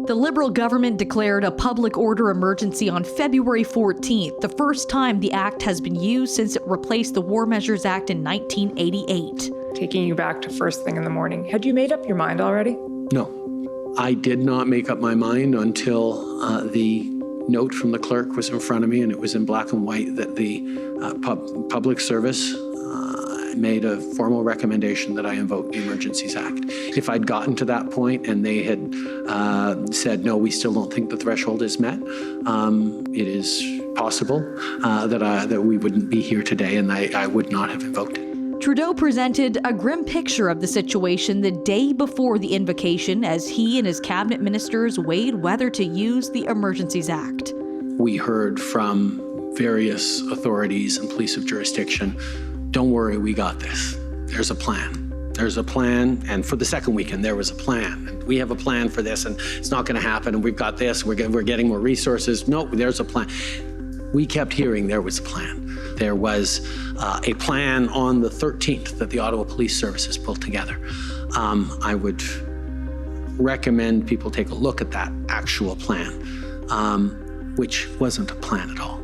The Liberal government declared a public order emergency on February 14th, the first time the act has been used since it replaced the War Measures Act in 1988. Taking you back to first thing in the morning, had you made up your mind already? No, I did not make up my mind until the note from the clerk was in front of me, and it was in black and white that the public service made a formal recommendation that I invoke the Emergencies Act. If I'd gotten to that point and they had said, no, we still don't think the threshold is met, it is possible that we wouldn't be here today, and I would not have invoked it. Trudeau presented a grim picture of the situation the day before the invocation as he and his cabinet ministers weighed whether to use the Emergencies Act. We heard from various authorities and police of jurisdiction, don't worry, we got this. There's a plan. There's a plan, and for the second weekend, there was a plan. And we have a plan for this, and it's not gonna happen, and we've got this, we're getting more resources. No, there's a plan. We kept hearing there was a plan. There was a plan on the 13th that the Ottawa Police Services pulled together. I would recommend people take a look at that actual plan, which wasn't a plan at all.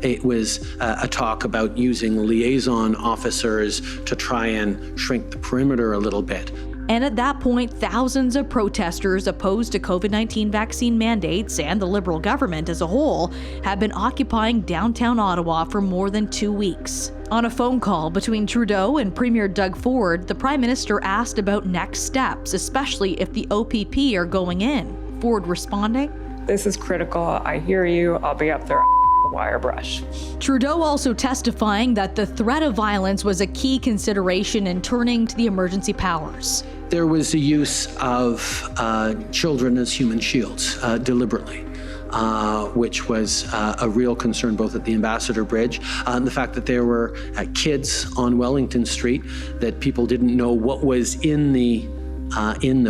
It was a talk about using liaison officers to try and shrink the perimeter a little bit. And at that point, thousands of protesters opposed to COVID-19 vaccine mandates and the Liberal government as a whole have been occupying downtown Ottawa for more than 2 weeks. On a phone call between Trudeau and Premier Doug Ford, the Prime Minister asked about next steps, especially if the OPP are going in. Ford responding, This is critical. I hear you. I'll be up there. Wire brush. Trudeau also testifying that the threat of violence was a key consideration in turning to the emergency powers. There was the use of children as human shields deliberately, which was a real concern both at the Ambassador Bridge and the fact that there were kids on Wellington Street, that people didn't know what was in the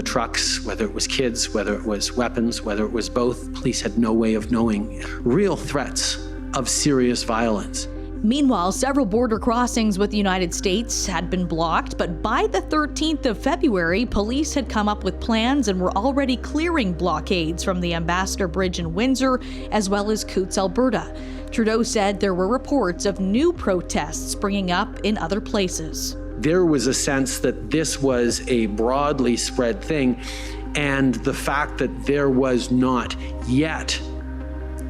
trucks, whether it was kids, whether it was weapons, whether it was both. Police had no way of knowing. Real threats of serious violence. Meanwhile, several border crossings with the United States had been blocked, but by the 13th of February, police had come up with plans and were already clearing blockades from the Ambassador Bridge in Windsor, as well as Coutts, Alberta. Trudeau said there were reports of new protests springing up in other places. There was a sense that this was a broadly spread thing, and the fact that there was not yet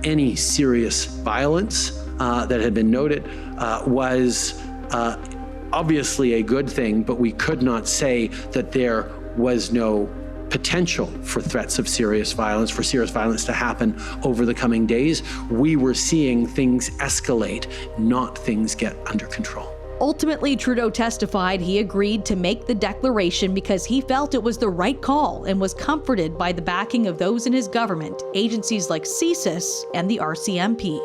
any serious violence that had been noted was obviously a good thing, but we could not say that there was no potential for threats of serious violence, for serious violence to happen over the coming days. We were seeing things escalate, not things get under control. Ultimately, Trudeau testified he agreed to make the declaration because he felt it was the right call and was comforted by the backing of those in his government, agencies like CSIS and the RCMP.